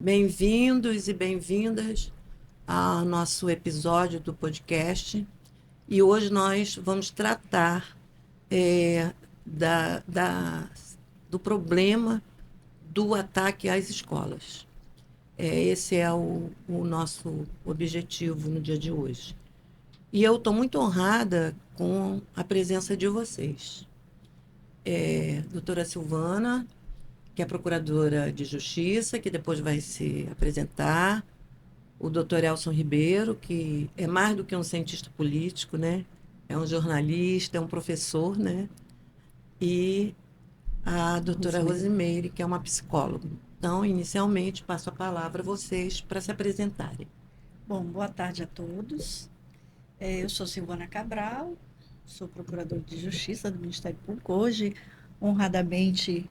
Bem-vindos e bem-vindas ao nosso episódio do podcast. E hoje nós vamos tratar eh, da, da- do problema do ataque às escolas. Esse é o nosso objetivo no dia de hoje. E eu estou muito honrada com a presença de vocês. Doutora Silvana, que é procuradora de Justiça, que depois vai se apresentar. O doutor Elson Ribeiro, que é mais do que um cientista político, né? É um jornalista, é um professor, né? E a doutora Rosimeire, que é uma psicóloga. Então, inicialmente, passo a palavra a vocês para se apresentarem. Bom, boa tarde a todos. Eu sou Silvana Cabral, sou procuradora de Justiça do Ministério Público. Hoje, honradamente,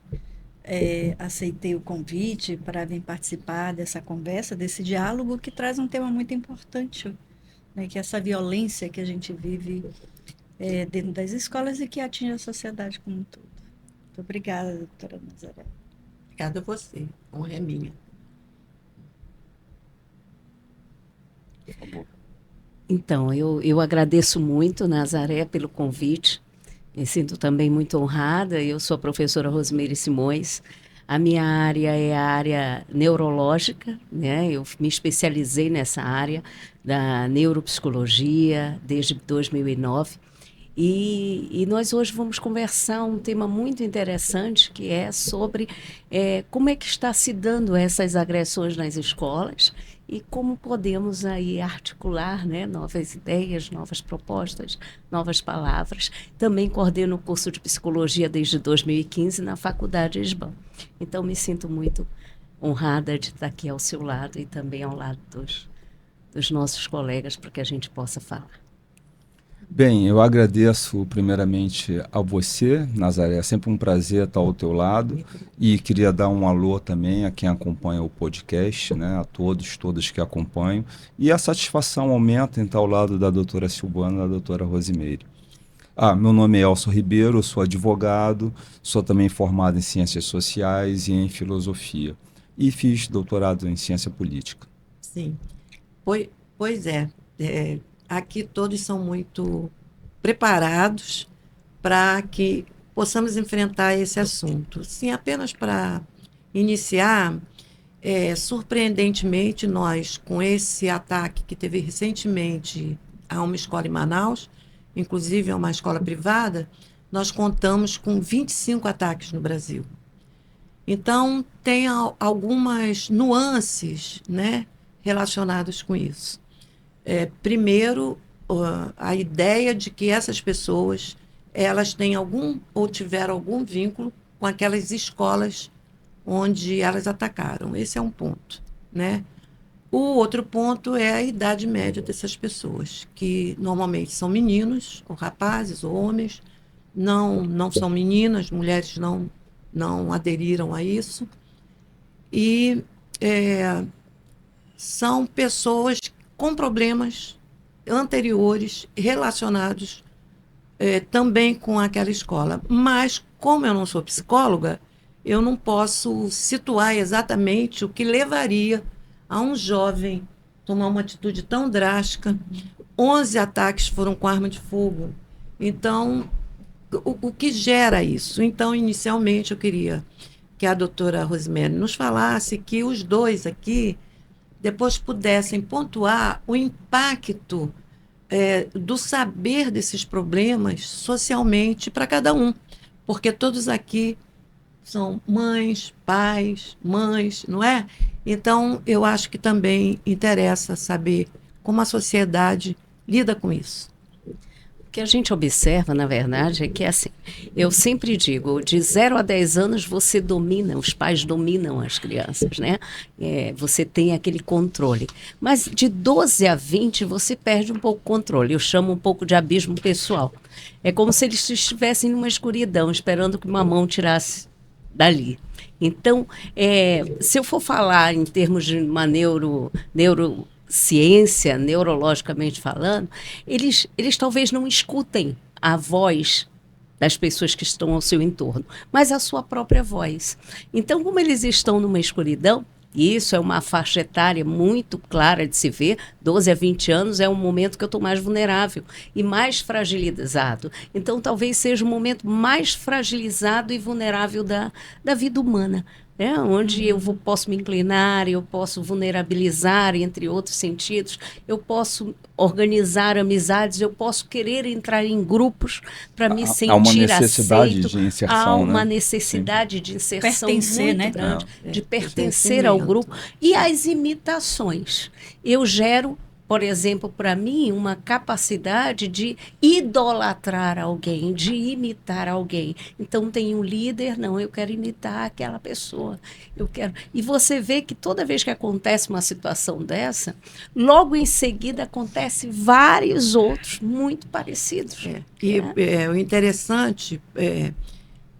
aceitei o convite para vir participar dessa conversa, desse diálogo que traz um tema muito importante, né, que é essa violência que a gente vive dentro das escolas e que atinge a sociedade como um todo. Muito obrigada, doutora Nazaré. Obrigada a você. A honra é minha. Por favor. Então, eu agradeço muito, Nazaré, pelo convite. Me sinto também muito honrada. Eu sou a professora Rosimeire Simões. A minha área é a área neurológica, né? Eu me especializei nessa área da neuropsicologia desde 2009. E nós hoje vamos conversar um tema muito interessante, que é sobre como é que está se dando essas agressões nas escolas e como podemos aí articular, né, novas ideias, novas propostas, novas palavras. Também coordeno o curso de psicologia desde 2015 na Faculdade ESBAM. Então, me sinto muito honrada de estar aqui ao seu lado e também ao lado dos nossos colegas para que a gente possa falar. Bem, eu agradeço primeiramente a você, Nazaré. É sempre um prazer estar ao teu lado e queria dar um alô também a quem acompanha o podcast, né, a todas que acompanham. E a satisfação aumenta em estar ao lado da doutora Silvana e da doutora Rosimeire. Meu nome é Elson Ribeiro, eu sou advogado, sou também formado em Ciências Sociais e em Filosofia. E fiz doutorado em Ciência Política. Sim. Pois é, aqui todos são muito preparados para que possamos enfrentar esse assunto. Sim, apenas para iniciar, surpreendentemente, nós, com esse ataque que teve recentemente a uma escola em Manaus, inclusive a uma escola privada, nós contamos com 25 ataques no Brasil. Então, tem algumas nuances, né, relacionadas com isso. Primeiro, a ideia de que essas pessoas elas têm algum ou tiveram algum vínculo com aquelas escolas onde elas atacaram. Esse é um ponto, né? O outro ponto é a idade média dessas pessoas, que normalmente são meninos, ou rapazes, ou homens, não são meninas, mulheres não aderiram a isso. E são pessoas com problemas anteriores relacionados também com aquela escola. Mas, como eu não sou psicóloga, eu não posso situar exatamente o que levaria a um jovem tomar uma atitude tão drástica. 11 ataques foram com arma de fogo. Então, o que gera isso? Então, inicialmente, eu queria que a doutora Rosimeire nos falasse, que os dois aqui depois pudessem pontuar o impacto do saber desses problemas socialmente para cada um, porque todos aqui são mães, não é? Então, eu acho que também interessa saber como a sociedade lida com isso. O que a gente observa, na verdade, é que assim, eu sempre digo, de 0 a 10 anos você domina, os pais dominam as crianças, né? Você tem aquele controle. Mas de 12 a 20 você perde um pouco o controle. Eu chamo um pouco de abismo pessoal. É como se eles estivessem numa escuridão, esperando que uma mão tirasse dali. Então, se eu for falar em termos de uma neurociência, neurologicamente falando, eles talvez não escutem a voz das pessoas que estão ao seu entorno, mas a sua própria voz. Então, como eles estão numa escuridão, Isso é uma faixa etária muito clara de se ver. 12 a 20 anos é um momento que eu estou mais vulnerável e mais fragilizado. Então, talvez seja o momento mais fragilizado e vulnerável da vida humana. Onde eu posso me inclinar, eu posso vulnerabilizar, entre outros sentidos, eu posso organizar amizades, eu posso querer entrar em grupos para me sentir Há uma necessidade aceito. de inserção, Há uma né? necessidade de inserção Pertencer, muito né? grande, de pertencer ao Pertencimento. grupo. E as imitações. Eu gero, por exemplo, para mim, uma capacidade de idolatrar alguém, de imitar alguém. Então, tem um líder, não, eu quero imitar aquela pessoa. Eu quero. E você vê que toda vez que acontece uma situação dessa, logo em seguida acontece vários outros muito parecidos. E o interessante é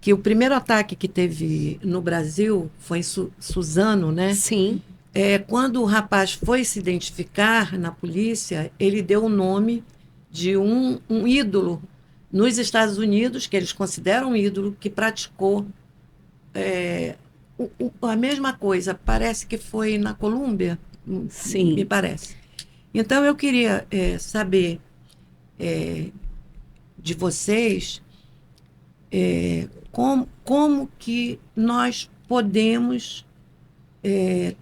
que o primeiro ataque que teve no Brasil foi em Suzano, né? Sim, Quando o rapaz foi se identificar na polícia, ele deu o nome de um ídolo nos Estados Unidos, que eles consideram um ídolo, que praticou a mesma coisa. Parece que foi na Colômbia, Sim. me parece. Então, eu queria saber de vocês como que nós podemos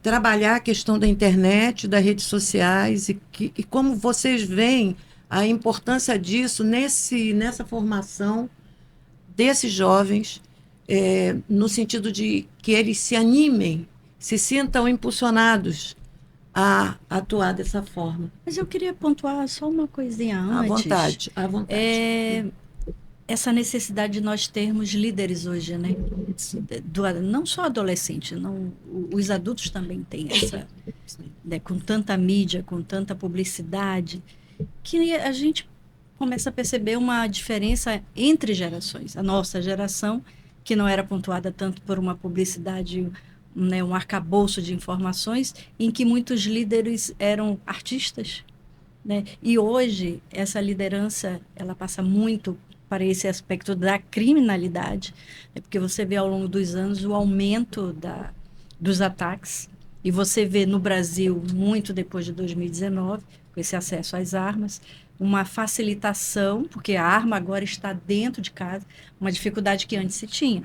trabalhar a questão da internet, das redes sociais, e como vocês veem a importância disso nessa formação desses jovens, no sentido de que eles se animem, se sintam impulsionados a atuar dessa forma. Mas eu queria pontuar só uma coisinha À antes. vontade, à vontade. Essa necessidade de nós termos líderes hoje, né? Não só adolescente, não, os adultos também têm essa, né, com tanta mídia, com tanta publicidade, que a gente começa a perceber uma diferença entre gerações. A nossa geração, que não era pontuada tanto por uma publicidade, né, um arcabouço de informações, em que muitos líderes eram artistas, né? E hoje essa liderança ela passa muito para esse aspecto da criminalidade, né? Porque você vê ao longo dos anos o aumento dos ataques, e você vê no Brasil, muito depois de 2019, com esse acesso às armas, uma facilitação, porque a arma agora está dentro de casa, uma dificuldade que antes se tinha,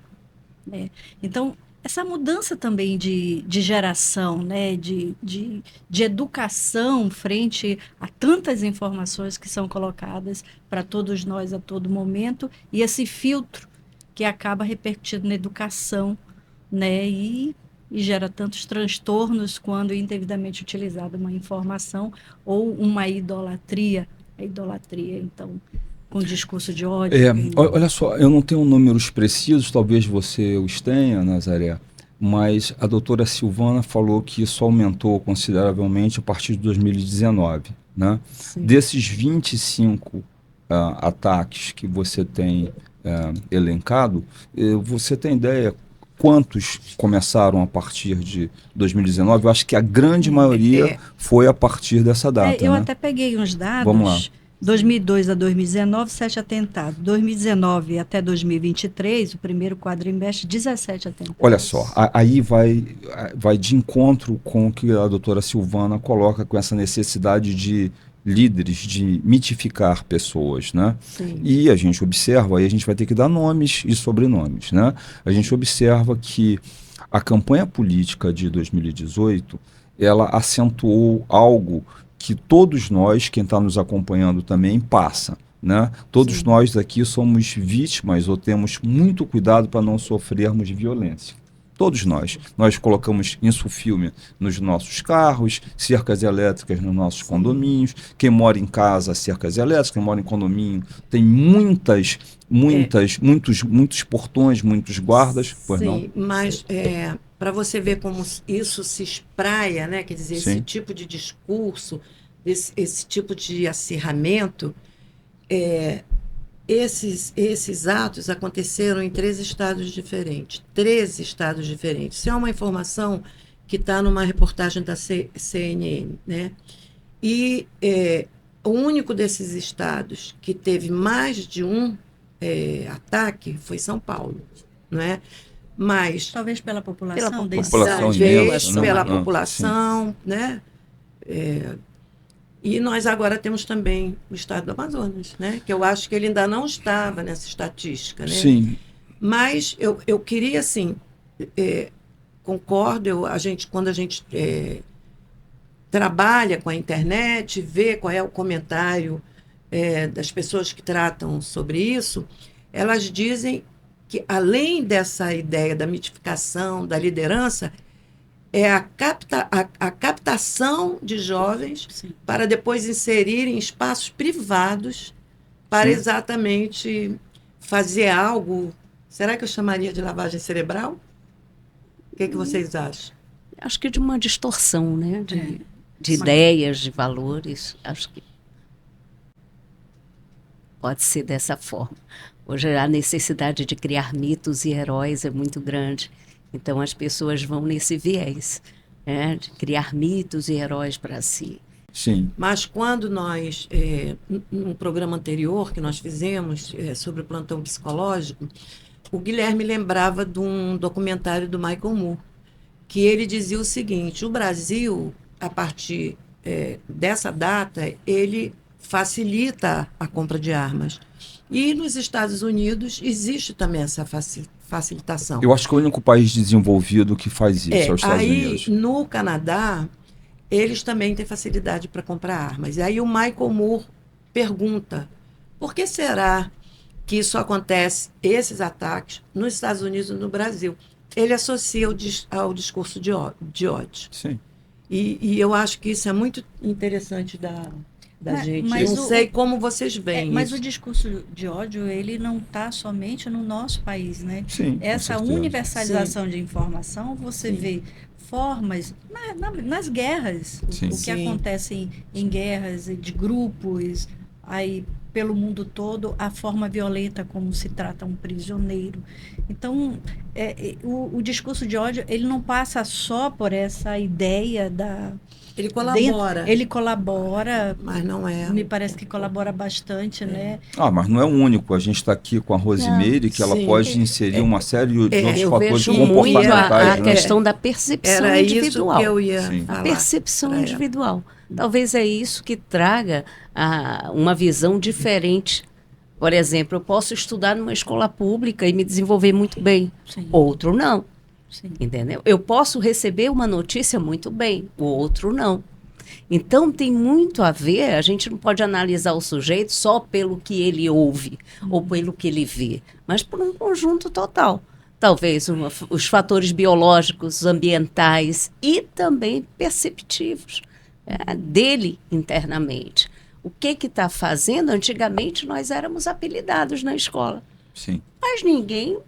né? Então, essa mudança também de geração, né? de educação frente a tantas informações que são colocadas para todos nós a todo momento, e esse filtro que acaba repercutindo na educação, né? E gera tantos transtornos quando indevidamente utilizada uma informação ou uma idolatria. A idolatria, então, com discurso de ódio. Olha só, eu não tenho números precisos, talvez você os tenha, Nazaré, mas a doutora Silvana falou que isso aumentou consideravelmente a partir de 2019, né? Desses 25 ataques que você tem elencado, você tem ideia quantos começaram a partir de 2019? Eu acho que a grande maioria foi a partir dessa data. Eu né? até peguei uns dados. Vamos lá. 2002 a 2019, 7 atentados. 2019 até 2023, o primeiro quadrimestre, 17 atentados. Olha só, aí vai de encontro com o que a doutora Silvana coloca, com essa necessidade de líderes, de mitificar pessoas, né? Sim. E a gente observa, aí a gente vai ter que dar nomes e sobrenomes, né? A gente observa que a campanha política de 2018, ela acentuou algo que todos nós, quem está nos acompanhando também, passa, né? Todos Sim. nós aqui somos vítimas ou temos muito cuidado para não sofrermos violência. Todos nós. Nós colocamos insufilme nos nossos carros, cercas elétricas nos nossos condomínios. Quem mora em casa, cercas elétricas. Quem mora em condomínio, tem muitos portões, muitos guardas. Pois não? Sim, mas para você ver como isso se espraia, né? Quer dizer, Sim. esse tipo de discurso, esse tipo de acirramento, esses atos aconteceram em 3 estados diferentes. 13 estados diferentes. Isso é uma informação que está numa reportagem da CNN, né? E o único desses estados que teve mais de um ataque foi São Paulo, não é? mas Talvez pela população desse população talvez imensa, né? pela Ah, população, né? E nós agora temos também o estado do Amazonas, né? Que eu acho que ele ainda não estava nessa estatística, né? Sim, Mas eu queria, assim, concordo, quando a gente trabalha com a internet, vê qual é o comentário das pessoas que tratam sobre isso, elas dizem que, além dessa ideia da mitificação, da liderança, é a captação de jovens Sim. para depois inserir em espaços privados para Sim. exatamente fazer algo. Será que eu chamaria de lavagem cerebral? O que vocês acham? Acho que de uma distorção, né? De Uma- ideias, de valores. Acho que pode ser dessa forma. Hoje a necessidade de criar mitos e heróis é muito grande. Então as pessoas vão nesse viés, né? De criar mitos e heróis para si. sim. Mas quando nós, num programa anterior que nós fizemos sobre o plantão psicológico, o Guilherme lembrava de um documentário do Michael Moore, que ele dizia o seguinte: o Brasil, a partir dessa data, ele facilita a compra de armas. E nos Estados Unidos existe também essa facilitação. Eu acho que é o único país desenvolvido que faz isso, é os Estados Aí, Unidos. no Canadá, eles também têm facilidade para comprar armas. E aí o Michael Moore pergunta: por que será que isso acontece, esses ataques, nos Estados Unidos e no Brasil? Ele associa ao discurso de ódio. Sim. E eu acho que isso é muito interessante da gente. mas Eu não o- sei como vocês veem Mas isso. o discurso de ódio, ele não está somente no nosso país, né? Sim, com Essa certeza. universalização de informação, você Sim. vê formas nas guerras, Sim. o que Sim. acontece em guerras de grupos, aí pelo mundo todo, a forma violenta como se trata um prisioneiro. Então, o discurso de ódio, ele não passa só por essa ideia da... Ele colabora, Ele colabora, mas não é. me parece que colabora bastante, né? Ah, mas não é o único. A gente está aqui com a Rosemary, que ela sim. pode inserir uma série de outros Eu fatores vejo muito comportamentais, a né? questão da percepção Era isso individual. que eu ia Sim. falar. A percepção pra ela. individual. Talvez é isso que traga uma visão diferente. Por exemplo, eu posso estudar numa escola pública e me desenvolver muito bem. Sim. Outro não, Sim. entendeu? Eu posso receber uma notícia muito bem, o outro não. Então tem muito a ver, a gente não pode analisar o sujeito só pelo que ele ouve ou pelo que ele vê, mas por um conjunto total. Talvez os fatores biológicos, ambientais e também perceptivos dele internamente. O que está fazendo? Antigamente nós éramos apelidados na escola, Sim. mas ninguém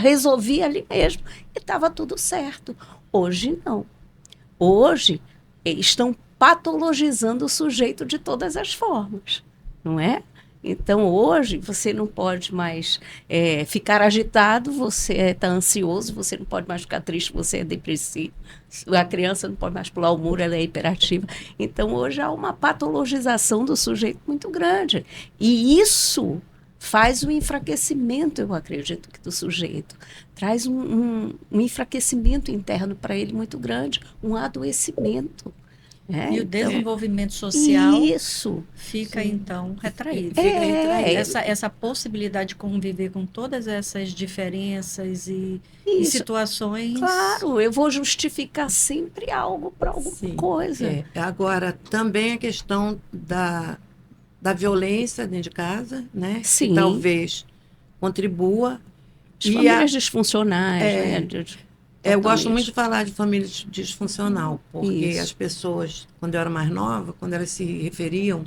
resolvia ali mesmo e estava tudo certo. Hoje não. Hoje estão patologizando o sujeito de todas as formas, não é? Então, hoje, você não pode mais ficar agitado, você está ansioso, você não pode mais ficar triste, você é depressivo. A criança não pode mais pular o muro, ela é hiperativa. Então, hoje há uma patologização do sujeito muito grande. E isso faz um enfraquecimento, eu acredito, do sujeito. Traz um enfraquecimento interno para ele muito grande, um adoecimento. E o desenvolvimento social isso. fica, então, retraído. Essa possibilidade de conviver com todas essas diferenças e situações... Claro, eu vou justificar sempre algo para alguma coisa. Agora, também a questão da violência dentro de casa, né? Sim. Que talvez contribua. As famílias disfuncionais, né? Eu gosto muito de falar de família disfuncional, porque as pessoas, quando eu era mais nova, quando elas se referiam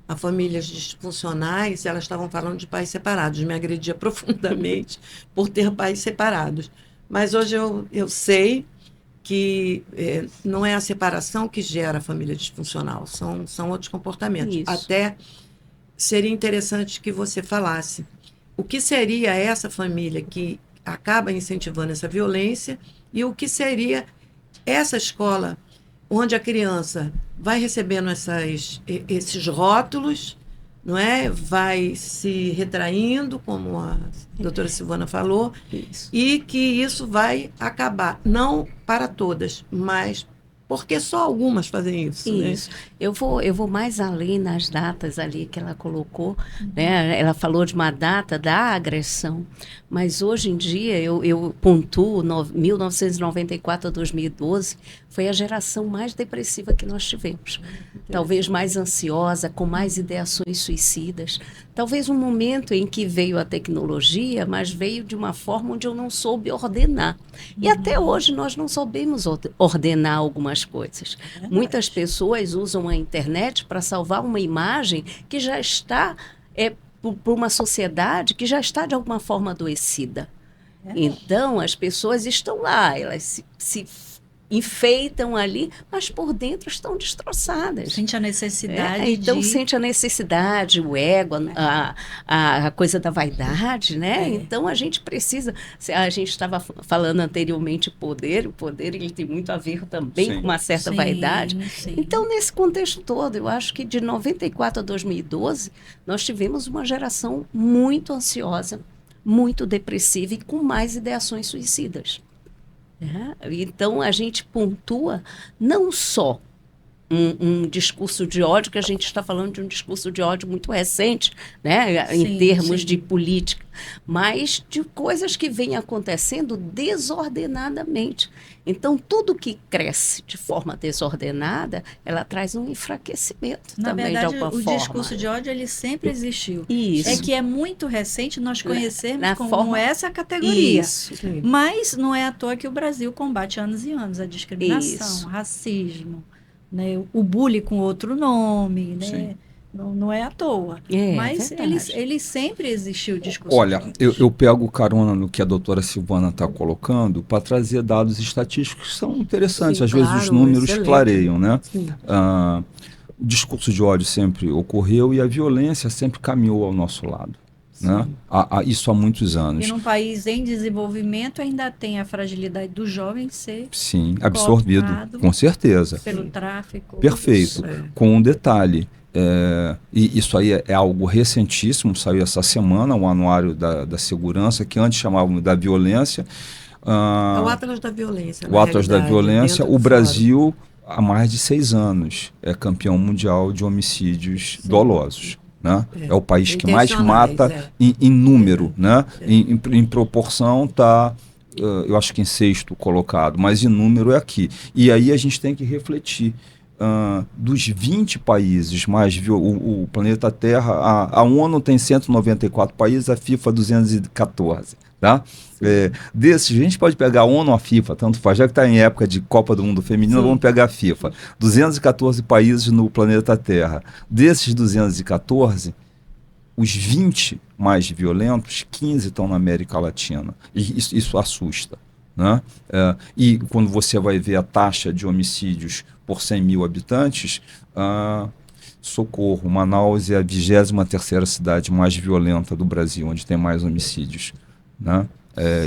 a famílias disfuncionais, elas estavam falando de pais separados. Me agredia profundamente por ter pais separados. Mas hoje eu sei que não é a separação que gera a família disfuncional, são outros comportamentos. Isso. Até seria interessante que você falasse o que seria essa família que acaba incentivando essa violência e o que seria essa escola onde a criança vai recebendo esses rótulos, não é? Vai se retraindo, como a doutora Silvana falou, Isso. e que isso vai acabar, não para todas, mas porque só algumas fazem isso, né? Isso. Eu vou mais além nas datas ali que ela colocou, né? Ela falou de uma data da agressão, mas hoje em dia eu pontuo 1994 a 2012 foi a geração mais depressiva que nós tivemos. Talvez mais ansiosa, com mais ideações suicidas. Talvez um momento em que veio a tecnologia, mas veio de uma forma onde eu não soube ordenar. E até hoje nós não soubemos ordenar algumas coisas. Muitas pessoas usam a internet para salvar uma imagem que já está por uma sociedade que já está de alguma forma adoecida. Então, as pessoas estão lá, elas se enfeitam ali, mas por dentro estão destroçadas. Sente a necessidade então de... sente a necessidade, o ego, a coisa da vaidade, né? Então a gente precisa, a gente estava falando anteriormente o poder ele tem muito a ver também com uma certa vaidade. Sim. Então nesse contexto todo, eu acho que de 94 a 2012, nós tivemos uma geração muito ansiosa, muito depressiva e com mais ideações suicidas. Então, a gente pontua não só um discurso de ódio, que a gente está falando de um discurso de ódio muito recente, né, em termos de política, mas de coisas que vêm acontecendo desordenadamente. Então, tudo que cresce de forma desordenada, ela traz um enfraquecimento também, verdade, de alguma o forma. discurso de ódio, ele sempre existiu. Isso. É que é muito recente nós conhecermos como forma... essa categoria. Isso. Mas não é à toa que o Brasil combate há anos e anos a discriminação, Isso. o racismo, né, o bullying com outro nome, né? Não é à toa. Mas ele sempre existiu o discurso. Olha, eu pego carona no que a doutora Silvana está colocando para trazer dados estatísticos que são interessantes. Sim, às vezes os números excelente. clareiam, né? O discurso de ódio sempre ocorreu e a violência sempre caminhou ao nosso lado. Né? Isso há muitos anos. E num país em desenvolvimento ainda tem a fragilidade do jovem ser absorvido, com certeza. Pelo tráfico. Perfeito. Com um detalhe. E isso aí é algo recentíssimo, saiu essa semana, o Anuário da Segurança, que antes chamavam da violência. É o Atlas da Violência. O Atlas da Violência. O Brasil, há mais de 6 anos, é campeão mundial de homicídios dolosos. Né? É o país que mais mata em número, né? Em proporção está, eu acho que em 6º colocado, mas em número é aqui. E aí a gente tem que refletir. Dos 20 países mais o planeta Terra, a ONU tem 194 países, a FIFA 214. Tá? Desses, a gente pode pegar a ONU ou a FIFA, tanto faz, já que está em época de Copa do Mundo Feminino, vamos pegar a FIFA. 214 países no planeta Terra. Desses 214, os 20 mais violentos, 15 estão na América Latina. E isso assusta. Né? E quando você vai ver a taxa de homicídios por 100 mil habitantes, socorro, Manaus é a 23ª cidade mais violenta do Brasil, onde tem mais homicídios. Né?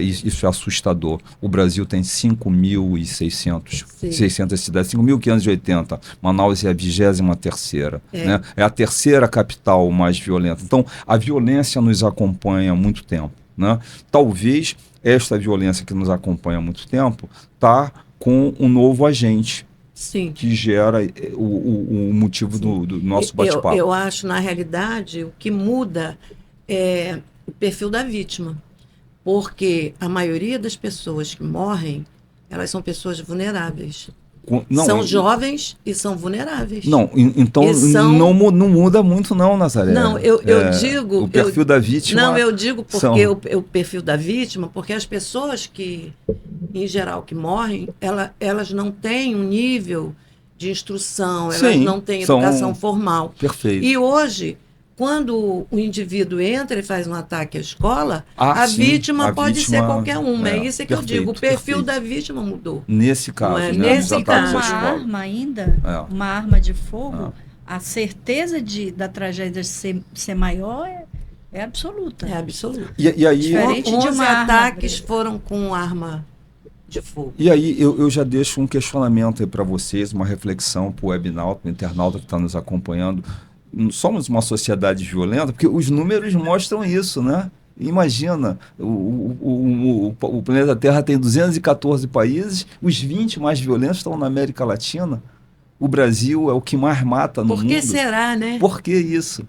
Isso é assustador. O Brasil tem 5.600 cidades, 5.580. Manaus é a 23ª. Né? É a 3ª capital mais violenta. Então, a violência nos acompanha há muito tempo. Né? Talvez esta violência que nos acompanha há muito tempo está com um novo agente. Sim. Que gera o motivo do nosso bate-papo. Eu acho, na realidade, o que muda é o perfil da vítima. Porque a maioria das pessoas que morrem, elas são pessoas vulneráveis. São jovens e são vulneráveis. Não, então não muda muito não, Nazaré. Não, eu digo... O perfil da vítima... Não, eu digo porque o perfil da vítima, porque as pessoas que, em geral, que morrem, elas não têm um nível de instrução, elas não têm educação formal. Perfeito. E hoje, quando o indivíduo entra e faz um ataque à escola, a vítima pode ser qualquer uma. É isso que eu digo. O perfil da vítima mudou. Nesse caso, né? Nesse caso, uma arma ainda, uma arma de fogo, a certeza da tragédia ser maior é absoluta. É absoluta. E aí, diferente de uma ataques foram com arma de fogo. E aí eu já deixo um questionamento aí para vocês, uma reflexão para o webnauta, o internauta que está nos acompanhando. somos uma sociedade violenta, porque os números mostram isso, né? Imagina, o planeta Terra tem 214 países, os 20 mais violentos estão na América Latina. O Brasil é o que mais mata no Por que mundo. será, né? Por que isso?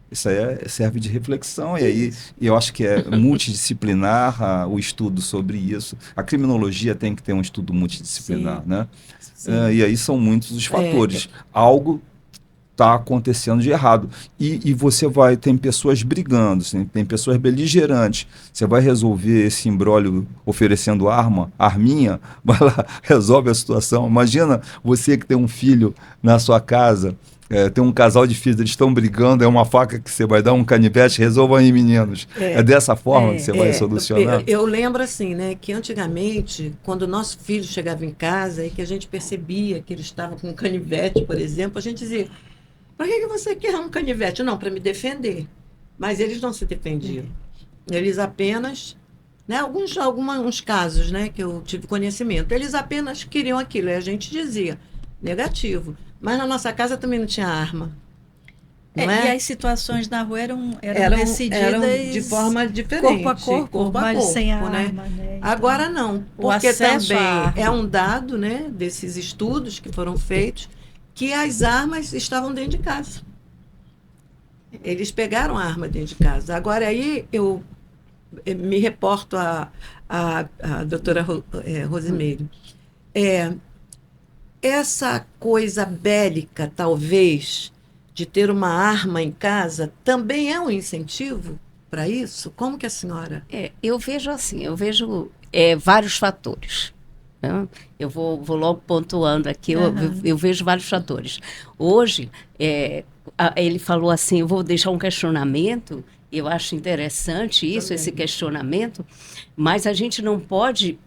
Isso aí serve de reflexão, e aí eu acho que é multidisciplinar o estudo sobre isso. A criminologia tem que ter um estudo multidisciplinar, Sim. né? Sim. E aí são muitos os fatores. Algo está acontecendo de errado. E você tem pessoas brigando, tem pessoas beligerantes. Você vai resolver esse imbróglio oferecendo arminha, vai lá, resolve a situação. Imagina você que tem um filho na sua casa, tem um casal de filhos, eles estão brigando, é uma faca que você vai dar, um canivete, resolvam aí, meninos. É dessa forma que você vai solucionar? Eu lembro assim, né, que antigamente, quando o nosso filho chegava em casa e que a gente percebia que ele estava com um canivete, por exemplo, a gente dizia: para que você quer um canivete? Não, para me defender. Mas eles não se defendiam. Eles apenas, né, alguns casos, né, que eu tive conhecimento, eles apenas queriam aquilo. E a gente dizia, negativo. Mas na nossa casa também não tinha arma. Não E é? as situações na rua eram decididas de forma diferente. corpo a corpo, sem né? arma. Né? Então, Agora não, o porque acesso também à arma. é um dado, né, desses estudos que foram feitos, que as armas estavam dentro de casa. Eles pegaram a arma dentro de casa. Agora aí eu me reporto à doutora Rosimeire. Essa coisa bélica, talvez, de ter uma arma em casa, também é um incentivo para isso? Como que a senhora... Eu vejo assim, vários fatores. Né? Eu vou logo pontuando aqui, eu vejo vários fatores. Hoje, ele falou assim, eu vou deixar um questionamento, eu acho interessante isso, Também. esse questionamento, mas a gente não pode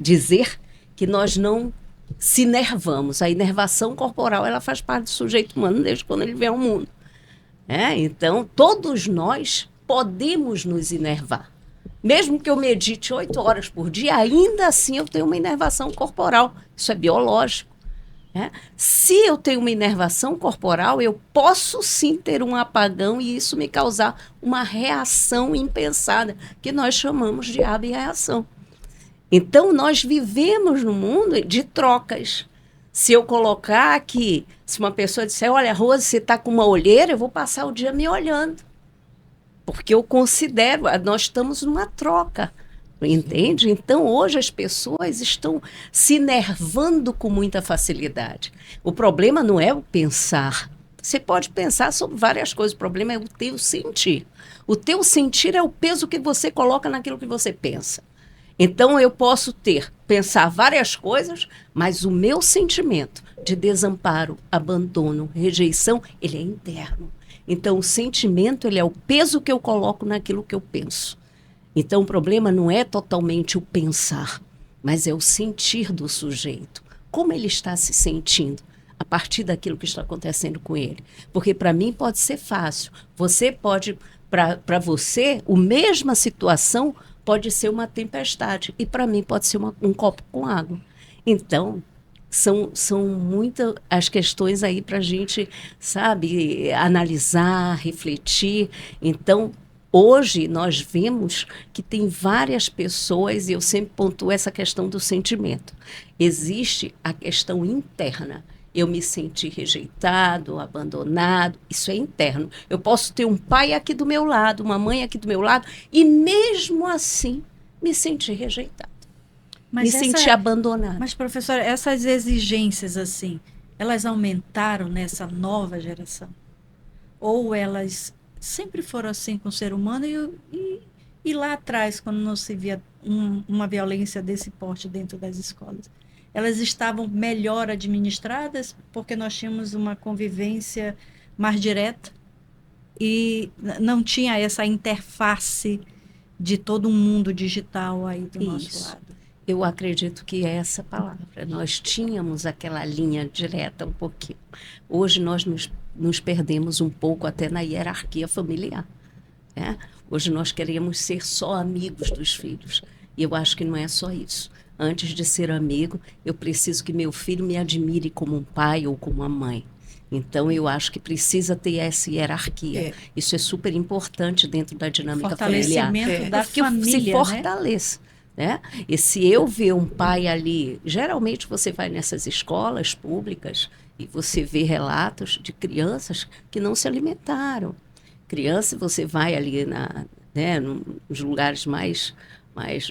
dizer que nós não se nervamos. A inervação corporal, ela faz parte do sujeito humano desde quando ele vem ao mundo. Então, todos nós podemos nos inervar. Mesmo que eu medite 8 horas por dia, ainda assim eu tenho uma inervação corporal. Isso é biológico. Se eu tenho uma inervação corporal, eu posso sim ter um apagão e isso me causar uma reação impensada, que nós chamamos de abreação. Então, nós vivemos num mundo de trocas. Se eu colocar aqui, se uma pessoa disser, olha, Rose, você está com uma olheira, eu vou passar o dia me olhando. Porque eu considero, nós estamos numa troca, entende? Então, hoje as pessoas estão se nervando com muita facilidade. O problema não é o pensar. Você pode pensar sobre várias coisas, o problema é o teu sentir. O teu sentir é o peso que você coloca naquilo que você pensa. Então, eu posso pensar várias coisas, mas o meu sentimento de desamparo, abandono, rejeição, ele é interno. Então, o sentimento, ele é o peso que eu coloco naquilo que eu penso. Então, o problema não é totalmente o pensar, mas é o sentir do sujeito. Como ele está se sentindo a partir daquilo que está acontecendo com ele. Porque, para mim, pode ser fácil. Para você, a mesma situação pode ser uma tempestade. E para mim pode ser um copo com água. Então, são muitas as questões aí para a gente, sabe, analisar, refletir. Então, hoje nós vemos que tem várias pessoas, e eu sempre pontuo essa questão do sentimento. Existe a questão interna. Eu me senti rejeitado, abandonado, isso é interno. Eu posso ter um pai aqui do meu lado, uma mãe aqui do meu lado, e mesmo assim me sentir rejeitado. Me sentir abandonado. Mas, professora, essas exigências, assim, elas aumentaram nessa nova geração? Ou elas sempre foram assim com o ser humano e lá atrás, quando não se via uma violência desse porte dentro das escolas? Elas estavam melhor administradas porque nós tínhamos uma convivência mais direta e não tinha essa interface de todo um mundo digital aí do nosso lado. Eu acredito que é essa palavra. Nós tínhamos aquela linha direta um pouquinho. Hoje nós nos perdemos um pouco até na hierarquia familiar. Hoje nós queremos ser só amigos dos filhos. E eu acho que não é só isso. Antes de ser amigo, eu preciso que meu filho me admire como um pai ou como uma mãe. Então, eu acho que precisa ter essa hierarquia. É. Isso é super importante dentro da dinâmica familiar. Fortalecimento da Que família, se né? fortaleça. Né? E se eu ver um pai ali, geralmente você vai nessas escolas públicas e você vê relatos de crianças que não se alimentaram. Criança, você vai ali né, nos lugares mais,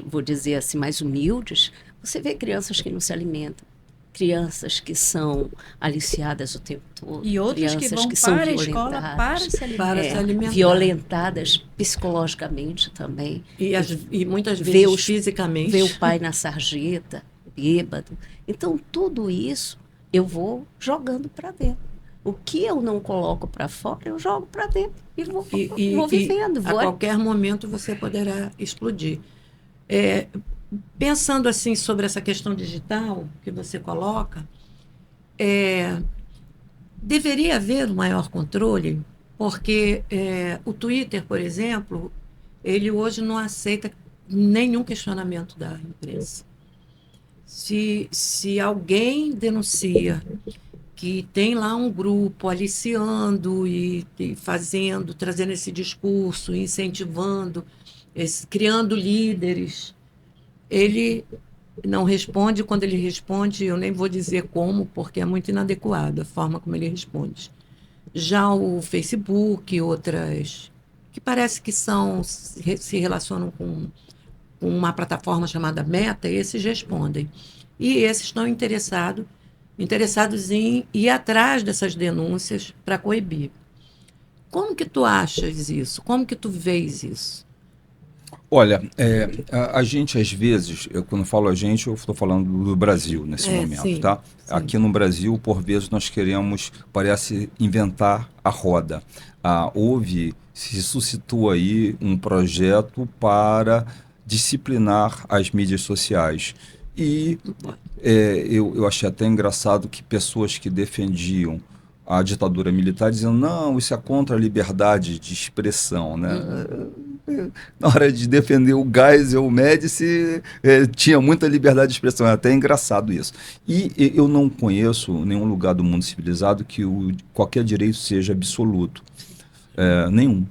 vou dizer assim, mais humildes, você vê crianças que não se alimentam. Crianças que são aliciadas o tempo todo. E outras que crianças vão que são para a escola para se alimentar. Para se alimentar. Violentadas psicologicamente também. E muitas Vê vezes os- fisicamente. Ver o pai na sarjeta, bêbado. Então, tudo isso eu vou jogando para dentro. O que eu não coloco para fora, eu jogo para dentro e vou vivendo. A qualquer momento você poderá explodir. Pensando assim sobre essa questão digital que você coloca, deveria haver um maior controle, porque o Twitter, por exemplo, ele hoje não aceita nenhum questionamento da imprensa. Se alguém denuncia que tem lá um grupo aliciando e fazendo, trazendo esse discurso, incentivando, criando líderes, ele não responde. Quando ele responde, eu nem vou dizer como, porque é muito inadequada a forma como ele responde. Já o Facebook, outras que parece que se relacionam com uma plataforma chamada Meta, esses respondem. E esses estão interessados em ir atrás dessas denúncias para coibir. Como que tu achas isso? Como que tu vês isso? Olha, a gente às vezes, quando falo a gente, eu estou falando do Brasil nesse momento, sim, tá? sim. Aqui no Brasil, por vezes, nós queremos, parece, inventar a roda. Se suscitou aí um projeto para disciplinar as mídias sociais. E eu achei até engraçado que pessoas que defendiam a ditadura militar diziam, não, isso é contra a liberdade de expressão, né? Na hora de defender o Geisel, o Médici, tinha muita liberdade de expressão. É até engraçado isso. E eu não conheço nenhum lugar do mundo civilizado que qualquer direito seja absoluto. Nenhum.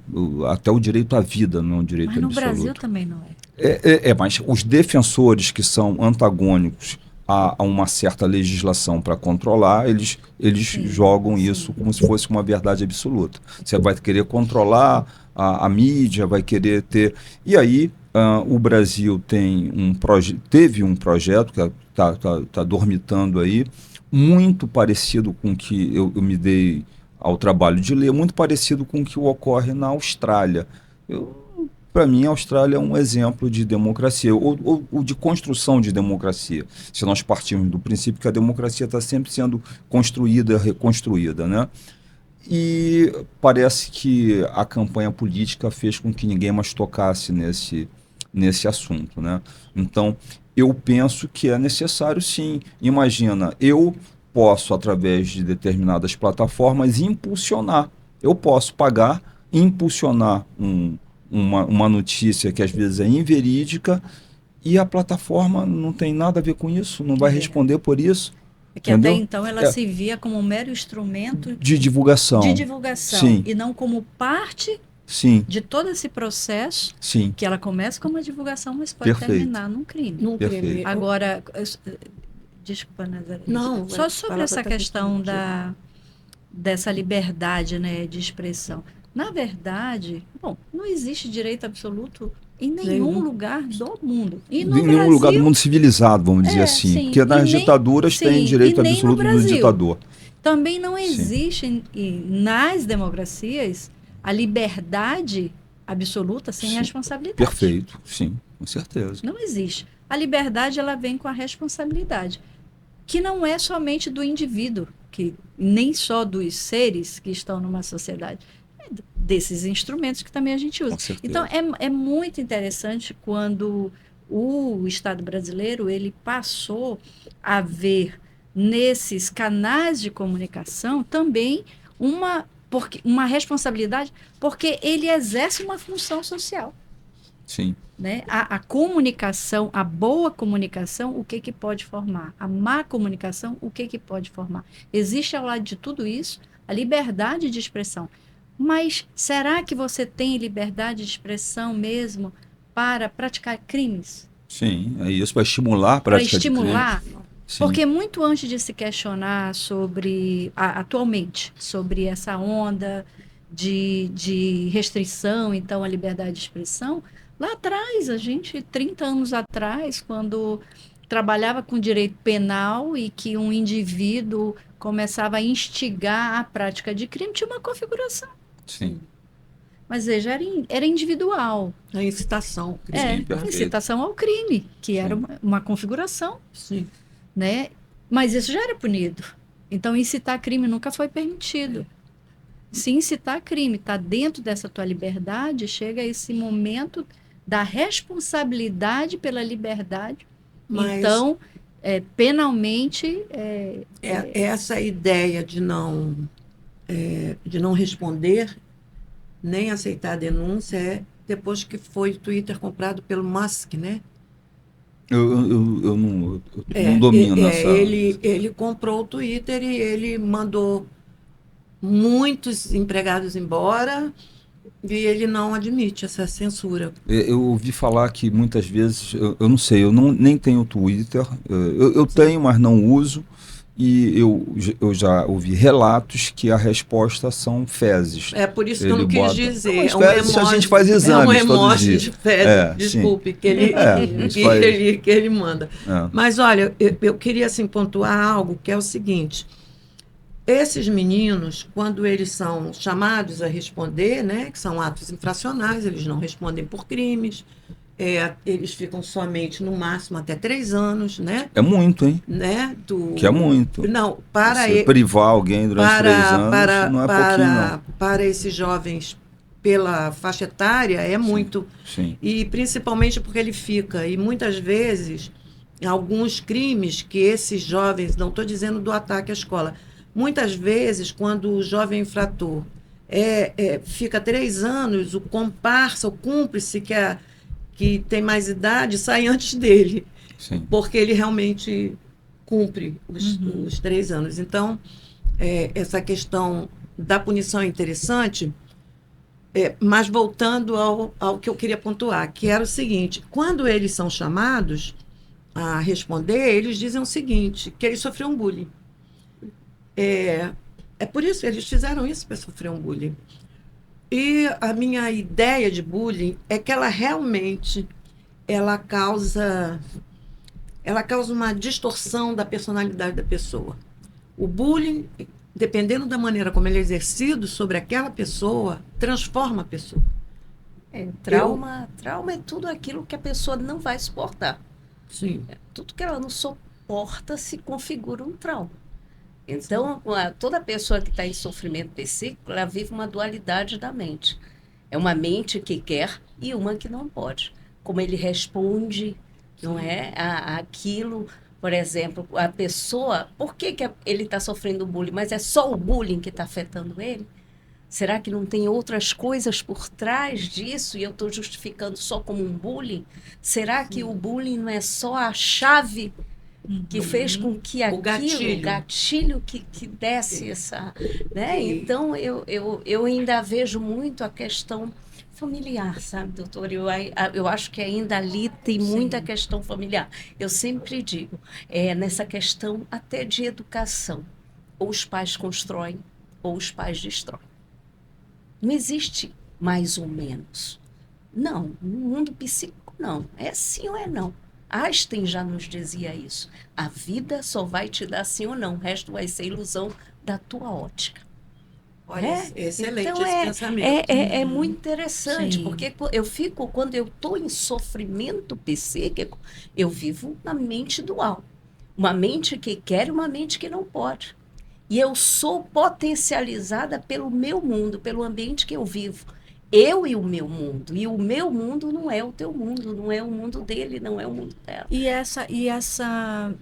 Até o direito à vida não é um direito Mas no absoluto. Brasil também não é. Mas os defensores que são antagônicos a uma certa legislação para controlar, eles jogam isso como se fosse uma verdade absoluta. Você vai querer controlar a mídia, vai querer ter... E aí, o Brasil teve um projeto que está dormitando aí, muito parecido com o que eu me dei ao trabalho de ler, muito parecido com o que ocorre na Austrália. Para mim, a Austrália é um exemplo de democracia, ou de construção de democracia. Se nós partirmos do princípio que a democracia está sempre sendo construída, reconstruída, né? E parece que a campanha política fez com que ninguém mais tocasse nesse assunto, né? Então, eu penso que é necessário, sim. Imagina, eu posso, através de determinadas plataformas, impulsionar. Eu posso pagar, impulsionar uma notícia que às vezes é inverídica e a plataforma não tem nada a ver com isso, não vai responder por isso. Porque entendeu? até então ela se via como um mero instrumento de divulgação. Sim. E não como parte Sim. de todo esse processo, Sim. que ela começa como uma divulgação, mas pode terminar num crime. Agora, desculpa, Nazaré. Não, só sobre essa questão dessa liberdade, né, de expressão. Na verdade, não existe direito absoluto em nenhum lugar do mundo. E no nenhum Brasil, lugar do mundo civilizado, vamos dizer assim. Sim. Porque nas ditaduras tem direito absoluto do ditador. Também não existe nas democracias a liberdade absoluta sem responsabilidade. Perfeito, sim, com certeza. Não existe. A liberdade, ela vem com a responsabilidade, que não é somente do indivíduo, que nem só dos seres que estão numa sociedade, desses instrumentos que também a gente usa. Então, é muito interessante quando o Estado brasileiro ele passou a ver nesses canais de comunicação também uma responsabilidade, porque ele exerce uma função social. Sim. Né? A comunicação, a boa comunicação, o que pode formar? A má comunicação, o que pode formar? Existe ao lado de tudo isso a liberdade de expressão. Mas será que você tem liberdade de expressão mesmo para praticar crimes? Sim, é isso, para estimular a Para prática de crime. estimular? Sim. Porque muito antes de se questionar sobre, atualmente, sobre essa onda de restrição, então, à liberdade de expressão, lá atrás, 30 anos atrás, quando trabalhava com direito penal e que um indivíduo começava a instigar a prática de crime, tinha uma configuração. Sim. Mas veja, era individual. A incitação. Sim, perfeito. Incitação ao crime, que era Sim. uma configuração, Sim. né? Mas isso já era punido. Então, incitar crime nunca foi permitido. Se incitar crime está dentro dessa tua liberdade, chega esse momento da responsabilidade pela liberdade. Mas Então, penalmente... essa ideia de não responder, nem aceitar a denúncia, é depois que foi o Twitter comprado pelo Musk, né? Eu não domino essa... Ele comprou o Twitter e ele mandou muitos empregados embora e ele não admite essa censura. Eu ouvi falar que muitas vezes, eu não sei, nem tenho Twitter, eu tenho, mas não uso, e eu já ouvi relatos que a resposta são fezes. É por isso que eu Ele não quis bota- dizer. Não, mas fezes a gente faz exames é um todo emoji dia. de fezes, É, desculpe, sim. que ele, A gente que faz. ele manda. É. Mas olha, eu queria assim, pontuar algo que é o seguinte: esses meninos, quando eles são chamados a responder, né, que são atos infracionais, eles não respondem por crimes, eles ficam somente no máximo até 3 anos, né? É muito, hein? Que é muito. Não, para Você privar alguém durante 3 anos não é pouquinho, não. para esses jovens pela faixa etária é muito. Sim. E principalmente porque ele fica, e muitas vezes, alguns crimes que esses jovens, não estou dizendo do ataque à escola, muitas vezes, quando o jovem infrator fica 3 anos, o comparsa, o cúmplice, que tem mais idade, sai antes dele, Sim. porque ele realmente cumpre os 3 anos. Então, essa questão da punição é interessante, mas voltando ao que eu queria pontuar, que era o seguinte: quando eles são chamados a responder, eles dizem o seguinte, que eles sofreram bullying. É por isso que eles fizeram isso, para sofrer um bullying. E a minha ideia de bullying é que ela realmente causa uma distorção da personalidade da pessoa. O bullying, dependendo da maneira como ele é exercido sobre aquela pessoa, transforma a pessoa. Trauma é tudo aquilo que a pessoa não vai suportar. Sim. Tudo que ela não suporta se configura um trauma. Então, toda pessoa que está em sofrimento psíquico, ela vive uma dualidade da mente. É uma mente que quer e uma que não pode. Como ele responde, não é, aquilo, por exemplo, a pessoa, por que ele está sofrendo bullying? Mas é só o bullying que está afetando ele? Será que não tem outras coisas por trás disso e eu estou justificando só como um bullying? Será que o bullying não é só a chave que fez com que o gatilho que desse essa... Né? Então, eu ainda vejo muito a questão familiar, sabe, doutor? Eu acho que ainda ali tem muita questão familiar. Eu sempre digo, nessa questão até de educação, ou os pais constroem, ou os pais destroem. Não existe mais ou menos. Não, no mundo psíquico não. É sim ou é não. Einstein já nos dizia isso. A vida só vai te dar sim ou não. O resto vai ser ilusão da tua ótica. Olha, excelente então, esse pensamento. É muito interessante, Sim. porque quando eu estou em sofrimento psíquico, eu vivo uma mente dual. Uma mente que quer e uma mente que não pode. E eu sou potencializada pelo meu mundo, pelo ambiente que eu vivo. Eu e o meu mundo. E o meu mundo não é o teu mundo, não é o mundo dele, não é o mundo dela. E essa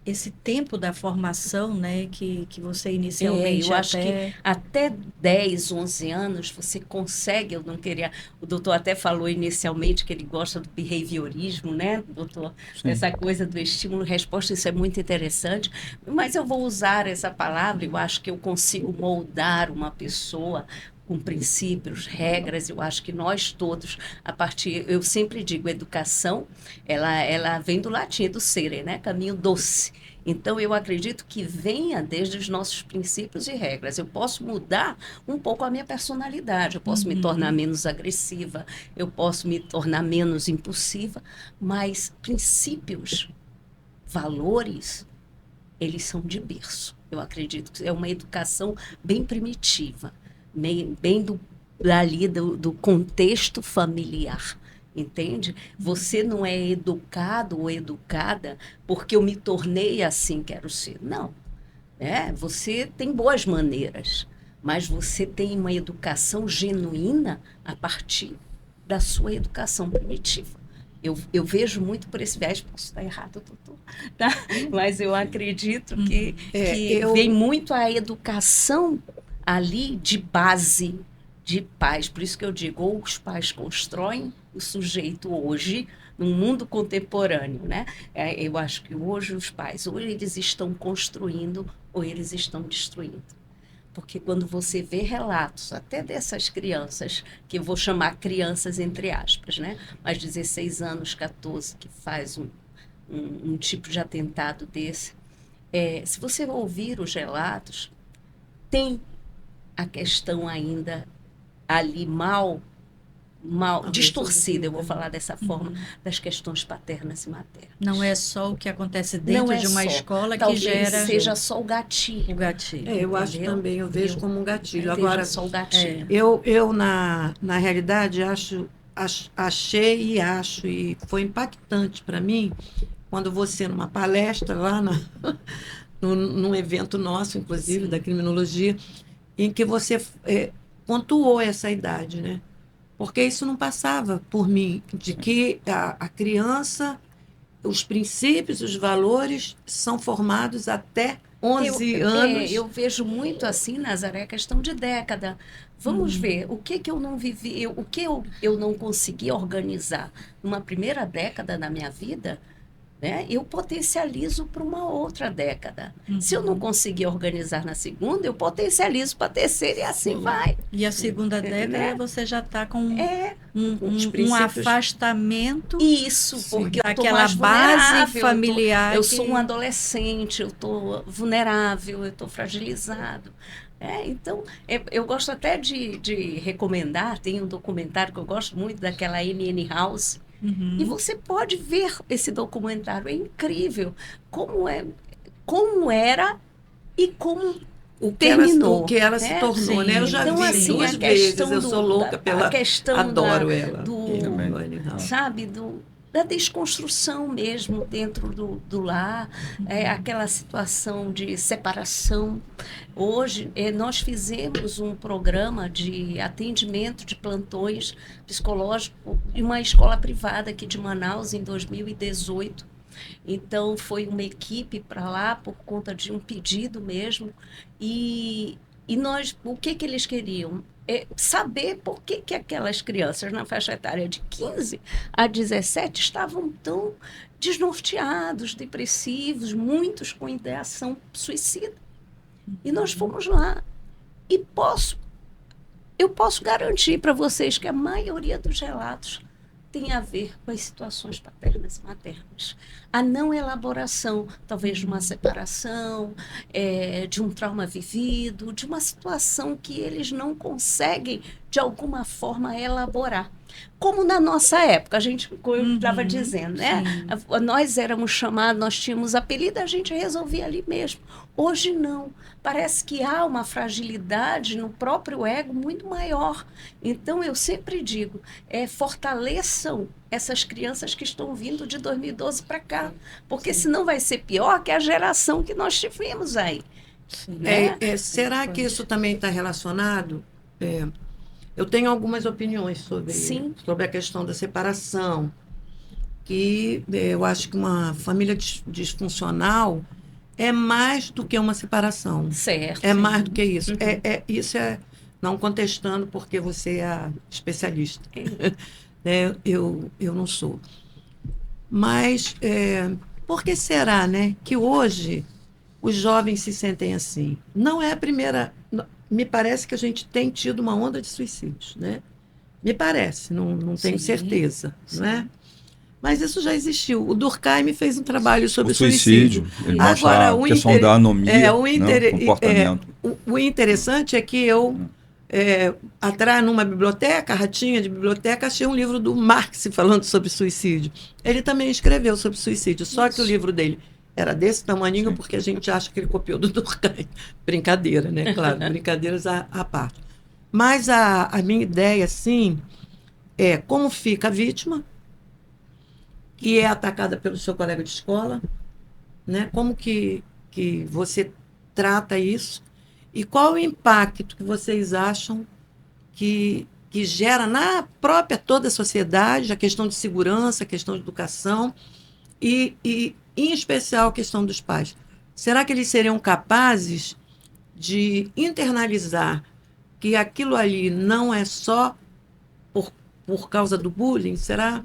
esse tempo da formação, né, que você inicialmente eu acho até... que até 10, 11 anos você consegue, eu não queria, o doutor até falou inicialmente que ele gosta do behaviorismo, né, doutor? Sim. Essa coisa do estímulo-resposta, isso é muito interessante, mas eu vou usar essa palavra, eu acho que eu consigo moldar uma pessoa com princípios, regras, eu acho que nós todos, a partir, eu sempre digo, educação, ela vem do latim, do sere, né, caminho doce. Então, eu acredito que venha desde os nossos princípios e regras. Eu posso mudar um pouco a minha personalidade, eu posso me tornar menos agressiva, eu posso me tornar menos impulsiva, mas princípios, valores, eles são de berço. Eu acredito que é uma educação bem primitiva, bem dali do contexto familiar. Entende? Você não é educado ou educada porque eu me tornei assim, quero ser. Não. Você tem boas maneiras, mas você tem uma educação genuína a partir da sua educação primitiva. Eu vejo muito por esse viés, posso estar errado, doutor, tá? Mas eu acredito que vem muito a educação ali de base, de pais. Por isso que eu digo, ou os pais constroem o sujeito hoje, no mundo contemporâneo, né? Eu acho que hoje os pais, ou eles estão construindo, ou eles estão destruindo. Porque quando você vê relatos, até dessas crianças, que eu vou chamar crianças entre aspas, né? Mas 16 anos, 14, que faz um tipo de atentado desse, se você ouvir os relatos, tem a questão ainda ali mal distorcida, eu vou falar dessa forma, das questões paternas e maternas. Não é só o que acontece dentro de uma escola que gera... seja só o gatilho. O gatilho. Eu acho também, eu vejo como um gatilho. Agora, só o gatilho. Eu na realidade, achei e acho, e foi impactante para mim, quando você, numa palestra lá num evento nosso, inclusive, da criminologia, em que você pontuou essa idade, né? Porque isso não passava por mim, de que a criança, os princípios, os valores são formados até 11 anos. Eu vejo muito assim, Nazaré, a questão de década. Vamos ver, o que eu não vivi, o que eu não consegui organizar numa primeira década da minha vida, né, eu potencializo para uma outra década. Se eu não conseguir organizar na segunda, eu potencializo para a terceira e assim vai. E a segunda década Né? você já está com princípios. um afastamento. Isso, porque eu estou daquela mais base vulnerável, familiar. Eu sou um adolescente, eu estou vulnerável, eu estou fragilizado. Então, eu gosto até de recomendar, tem um documentário que eu gosto muito, daquela N.N. House, e você pode ver esse documentário, é incrível como era e como terminou. O que ela se tornou, né? Eu já Então, vi assim, duas a vezes, questão eu sou louca pela... a questão Adoro ela. Sabe, da desconstrução mesmo dentro do lar, aquela situação de separação. Hoje, nós fizemos um programa de atendimento de plantões psicológicos em uma escola privada aqui de Manaus, em 2018. Então, foi uma equipe para lá por conta de um pedido mesmo. E nós, o que eles queriam? Saber por que aquelas crianças na faixa etária de 15 a 17 estavam tão desnorteados, depressivos, muitos com ideação suicida. E nós fomos lá. E eu posso garantir para vocês que a maioria dos relatos tem a ver com as situações paternas e maternas. A não elaboração, talvez de uma separação, de um trauma vivido, de uma situação que eles não conseguem, de alguma forma, elaborar. Como na nossa época, eu estava dizendo, né? Nós éramos chamados, nós tínhamos apelido, a gente resolvia ali mesmo. Hoje não. Parece que há uma fragilidade no próprio ego muito maior. Então, eu sempre digo, fortaleçam essas crianças que estão vindo de 2012 para cá. Porque senão vai ser pior que a geração que nós tivemos aí. Né? Será que isso também está relacionado? Eu tenho algumas opiniões sobre a questão da separação. que eu acho que uma família disfuncional é mais do que uma separação. Certo. É mais do que isso. Uhum. Isso é não contestando porque você é a especialista. Eu não sou. Mas por que será, né, que hoje os jovens se sentem assim? Não é a primeira. Me parece que a gente tem tido uma onda de suicídios, né? Me parece, não tenho certeza, não é? Mas isso já existiu. O Durkheim fez um trabalho sobre o suicídio. Ele mostra a questão da anomia, né, comportamento. O interessante é que eu, atrás numa biblioteca, ratinha de biblioteca, achei um livro do Marx falando sobre suicídio. Ele também escreveu sobre suicídio, só que o livro dele era desse tamaninho, porque a gente acha que ele copiou do Durkheim. Brincadeira, né? Claro, brincadeiras à parte. Mas a minha ideia, assim, é como fica a vítima, que é atacada pelo seu colega de escola, né? Como que você trata isso e qual o impacto que vocês acham que gera na própria toda a sociedade, a questão de segurança, a questão de educação e em especial a questão dos pais. Será que eles seriam capazes de internalizar que aquilo ali não é só por causa do bullying? Será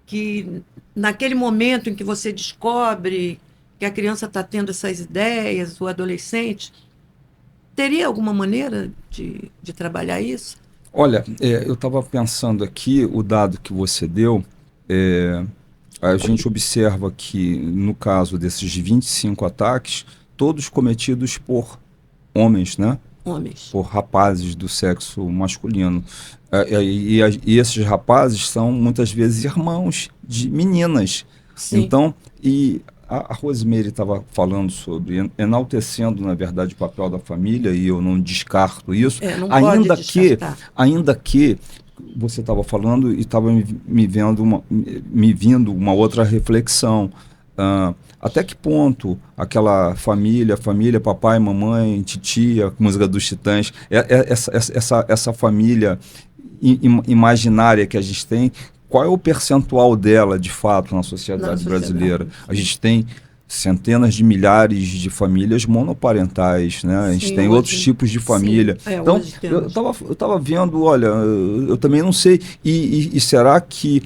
que naquele momento em que você descobre que a criança está tendo essas ideias, o adolescente, teria alguma maneira de trabalhar isso? Olha, eu estava pensando aqui, o dado que você deu, a gente observa que, no caso desses 25 ataques, todos cometidos por homens, né? Homens. Por rapazes do sexo masculino. E esses rapazes são, muitas vezes, irmãos de meninas. Sim. Então, e a Rosemary estava falando sobre, enaltecendo, na verdade, o papel da família, e eu não descarto isso, não pode descartar. Ainda que você estava falando e estava me vindo uma outra reflexão. Até que ponto aquela família, papai, mamãe, titia, música dos Titãs, essa família imaginária que a gente tem, qual é o percentual dela, de fato, na sociedade brasileira? A gente tem centenas de milhares de famílias monoparentais, né? A gente tem outros tipos de família. Então, eu estava vendo, olha, eu também não sei. E será que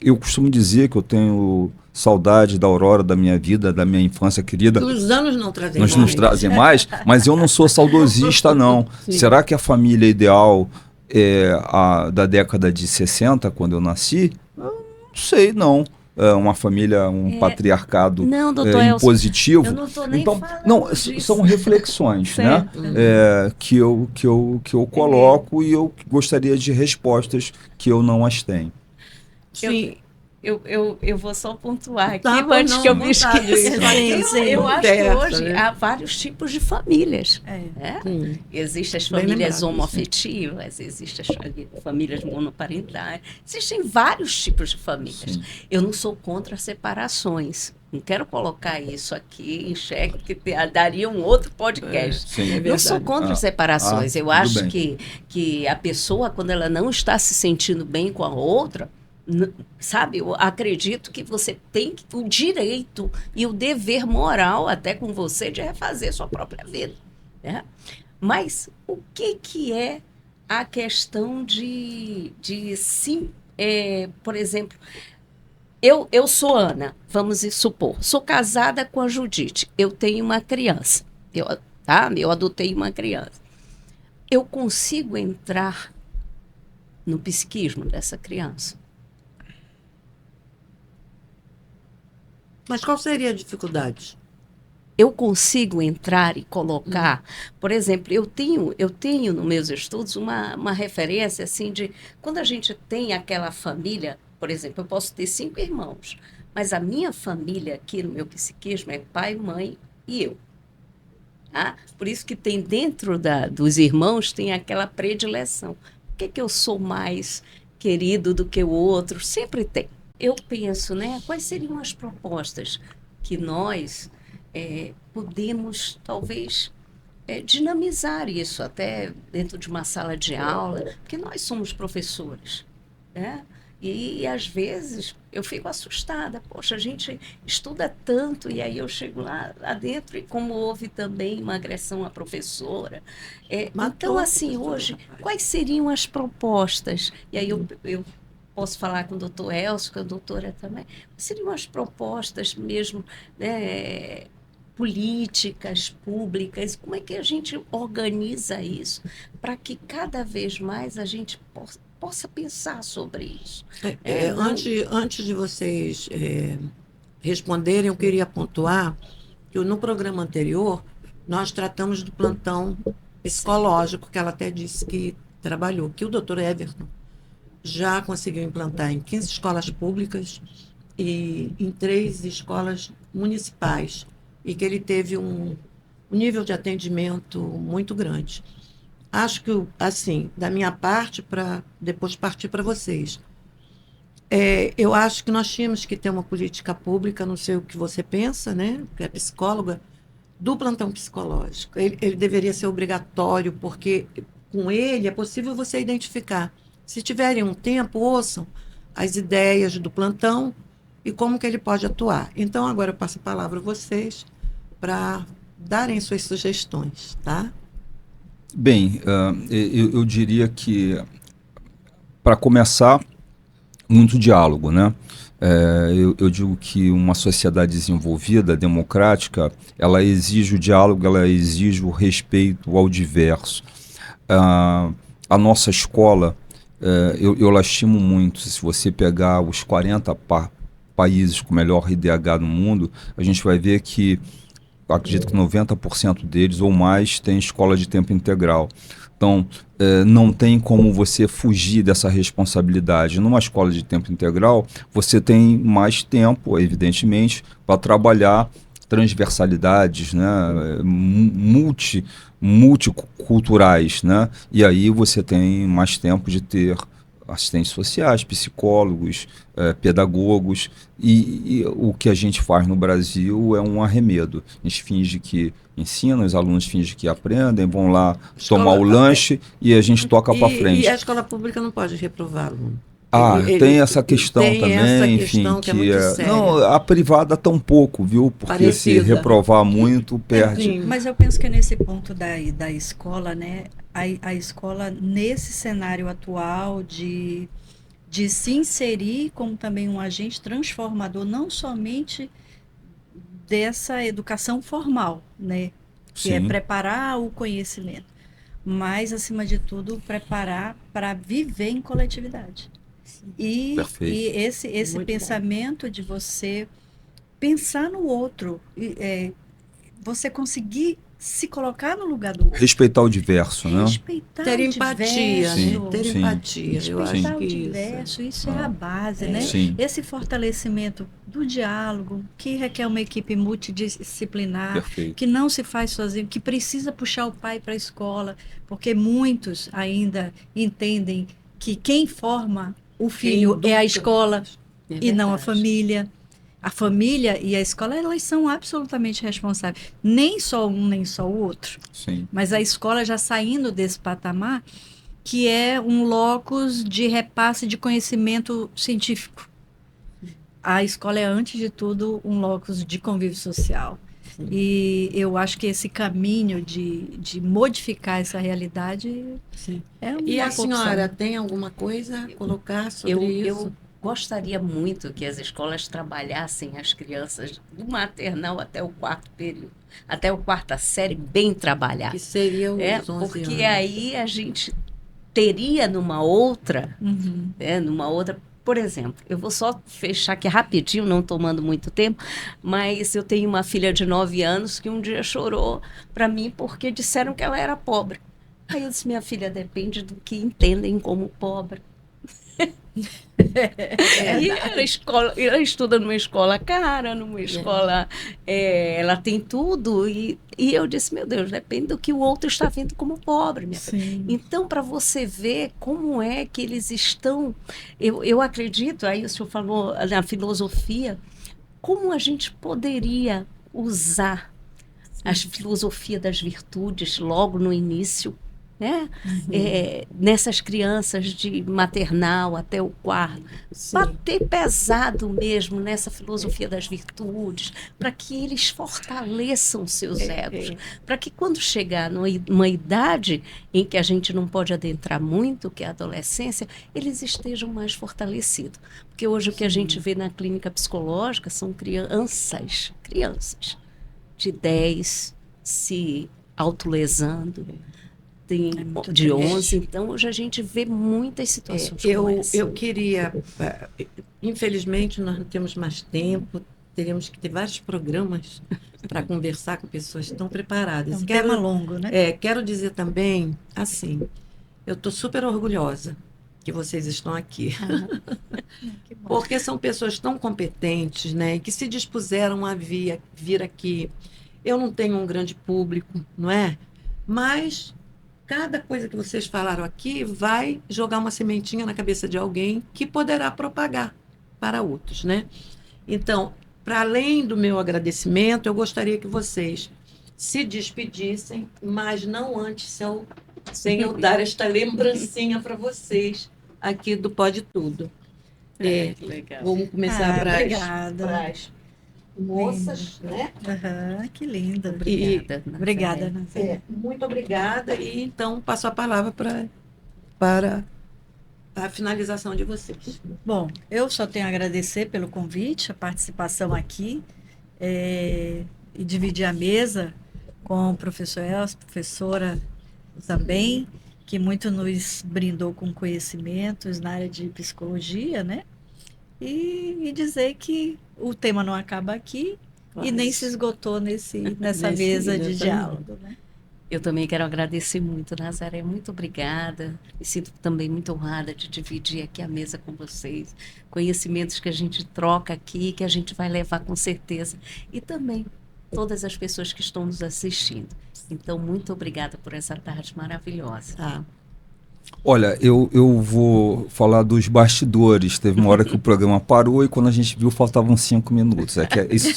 eu costumo dizer que eu tenho saudade da aurora da minha vida, da minha infância querida. Os anos não trazem mais. Nos trazem mais, mas eu não sou saudosista, não. Sim. Será que a família ideal é a da década de 60, quando eu nasci? Eu não sei, não. Uma família, patriarcado impositivo. Eu não estou nem falando disso. São reflexões, né? Que eu coloco e eu gostaria de respostas que eu não as tenho. Sim. Eu vou só pontuar aqui, antes que eu me esqueça. Eu acho que hoje há vários tipos de famílias. Existem as famílias homoafetivas, existem as famílias monoparentais, existem vários tipos de famílias. Sim. Eu não sou contra separações. Não quero colocar isso aqui em xeque, que daria um outro podcast. Eu sou contra separações. Eu acho que a pessoa, quando ela não está se sentindo bem com a outra, sabe, eu acredito que você tem o direito e o dever moral até com você de refazer sua própria vida, né? Mas o que é a questão de sim, por exemplo, eu sou Ana, vamos supor, sou casada com a Judite, eu tenho uma criança, eu adotei uma criança, eu consigo entrar no psiquismo dessa criança? Mas qual seria a dificuldade? Eu consigo entrar e colocar, por exemplo, eu tenho nos meus estudos uma referência assim de quando a gente tem aquela família, por exemplo, eu posso ter 5 irmãos, mas a minha família aqui no meu psiquismo é pai, mãe e eu. Tá? Por isso que tem dentro dos irmãos tem aquela predileção. Por que eu sou mais querido do que o outro? Sempre tem. Eu penso, né, quais seriam as propostas que nós podemos, talvez, dinamizar isso até dentro de uma sala de aula, porque nós somos professores, né? E às vezes, eu fico assustada. Poxa, a gente estuda tanto e aí eu chego lá dentro e como houve também uma agressão à professora. Então, assim, hoje, quais seriam as propostas? E aí eu posso falar com o doutor Elcio, com a doutora também. Quais seriam as propostas mesmo, né, políticas públicas? Como é que a gente organiza isso para que cada vez mais a gente possa pensar sobre isso? Antes de vocês responderem, eu queria pontuar que no programa anterior nós tratamos do plantão psicológico, que ela até disse que trabalhou, que o doutor Everton já conseguiu implantar em 15 escolas públicas e em 3 escolas municipais, e que ele teve um nível de atendimento muito grande. Acho que, assim, da minha parte, para depois partir para vocês, eu acho que nós tínhamos que ter uma política pública, não sei o que você pensa, né, que é psicóloga, do plantão psicológico. Ele deveria ser obrigatório, porque com ele é possível você identificar. Se tiverem um tempo, ouçam as ideias do plantão e como que ele pode atuar. Então, agora eu passo a palavra a vocês para darem suas sugestões, tá? Bem, eu diria que, para começar, muito diálogo, né? Eu digo que uma sociedade desenvolvida, democrática, ela exige o diálogo, ela exige o respeito ao diverso. A nossa escola, eu lastimo muito. Se você pegar os 40 países com o melhor IDH no mundo, a gente vai ver que, acredito que 90% deles ou mais tem escola de tempo integral. Então, não tem como você fugir dessa responsabilidade. Numa escola de tempo integral, você tem mais tempo, evidentemente, para trabalhar transversalidades, né, multiculturais, né? E aí você tem mais tempo de ter assistentes sociais, psicólogos, pedagogos, e o que a gente faz no Brasil é um arremedo. A gente finge que ensina, os alunos fingem que aprendem, vão lá tomar o lanche e a gente toca para frente. E a escola pública não pode reprovar aluno. Tem essa questão tem também, essa enfim, questão que é muito séria. Não, a privada tão pouco, viu? Porque Parecida. se reprovar muito, perde. Sim. Mas eu penso que nesse ponto da escola, né, a escola, nesse cenário atual de se inserir como também um agente transformador, não somente dessa educação formal, né, que é Sim. preparar o conhecimento, mas, acima de tudo, preparar para viver em coletividade. E esse pensamento de você pensar no outro, você conseguir se colocar no lugar do outro. Respeitar o diverso, né? Respeitar Ter o empatia, diverso. né? Ter Sim. empatia. Eu acho Respeitar que o diverso, isso é a base, né? Sim. Esse fortalecimento do diálogo, que requer uma equipe multidisciplinar, Perfeito. que não se faz sozinho, que precisa puxar o pai para a escola, porque muitos ainda entendem que quem forma o filho é a escola e não a família. A família e a escola, elas são absolutamente responsáveis. Nem só um, nem só o outro. Sim. Mas a escola já saindo desse patamar, que é um locus de repasse de conhecimento científico. A escola é, antes de tudo, um locus de convívio social. Sim. E eu acho que esse caminho de modificar essa realidade é uma E a opção. senhora tem alguma coisa a colocar sobre isso? Eu gostaria muito que as escolas trabalhassem as crianças do maternal até o 4º período, até a 4ª série, bem trabalhado. Que seria os 11 anos. Porque aí a gente teria numa outra, por exemplo, eu vou só fechar aqui rapidinho, não tomando muito tempo, mas eu tenho uma filha de 9 anos que um dia chorou para mim porque disseram que ela era pobre. Aí eu disse, minha filha, depende do que entendem como pobre. E ela estuda numa escola cara, numa escola, ela tem tudo, e eu disse, meu Deus, depende do que o outro está vendo como pobre, minha filha. Então, para você ver como é que eles estão, eu acredito, aí o senhor falou na filosofia, como a gente poderia usar a filosofia das virtudes logo no início, né? Nessas crianças de maternal até o quarto, Sim. bater pesado mesmo nessa filosofia das virtudes, para que eles fortaleçam seus egos, para que quando chegar numa idade em que a gente não pode adentrar muito, que é a adolescência, eles estejam mais fortalecidos. Porque hoje o que a gente vê na clínica psicológica são crianças de 10 se autolesando, tem muito de triste. 11, então hoje a gente vê muitas situações como essa. Eu queria, infelizmente nós não temos mais tempo, teríamos que ter vários programas para conversar com pessoas tão preparadas. É um tema longo, né? Quero dizer também, assim, eu estou super orgulhosa que vocês estão aqui. Que bom. Porque são pessoas tão competentes, né? Que se dispuseram a vir aqui. Eu não tenho um grande público, não é? Mas cada coisa que vocês falaram aqui vai jogar uma sementinha na cabeça de alguém que poderá propagar para outros, né? Então, para além do meu agradecimento, eu gostaria que vocês se despedissem, mas não antes sem eu dar esta lembrancinha para vocês aqui do Pode Tudo. Legal. Vamos começar para obrigada. as moças, né? Aham, que linda. Obrigada. Obrigada, Nazaré. Nazaré. Muito obrigada. E então passo a palavra para a finalização de vocês. Bom, eu só tenho a agradecer pelo convite, a participação aqui, e dividir a mesa com o professor Elcio, professora também, que muito nos brindou com conhecimentos na área de psicologia, né? E dizer que o tema não acaba aqui e nem se esgotou nessa mesa de exatamente. diálogo, né? Eu também quero agradecer muito, Nazaré. Muito obrigada. Me sinto também muito honrada de dividir aqui a mesa com vocês. Conhecimentos que a gente troca aqui, que a gente vai levar com certeza. E também todas as pessoas que estão nos assistindo. Então, muito obrigada por essa tarde maravilhosa. Tá. Olha, eu vou falar dos bastidores. Teve uma hora que o programa parou e quando a gente viu faltavam 5 minutos. Isso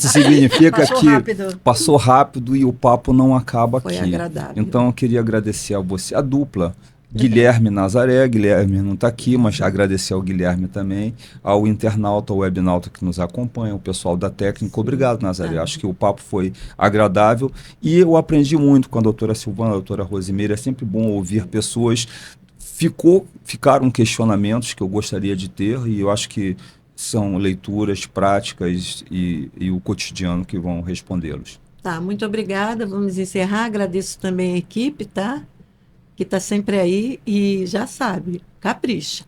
significa Passou que rápido. passou rápido e o papo não acaba Foi aqui. agradável. Então eu queria agradecer a você, a dupla. Guilherme Nazaré, Guilherme não está aqui, mas agradecer ao Guilherme também, ao internauta, ao webnauta que nos acompanha, o pessoal da técnica. Obrigado, Nazaré. Acho que o papo foi agradável e eu aprendi muito com a doutora Silvana, a doutora Rosimeira. É sempre bom ouvir pessoas. Ficaram questionamentos que eu gostaria de ter e eu acho que são leituras práticas e o cotidiano que vão respondê-los. Tá, muito obrigada. Vamos encerrar. Agradeço também a equipe, tá? Que está sempre aí e já sabe, capricha.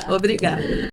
Obrigada.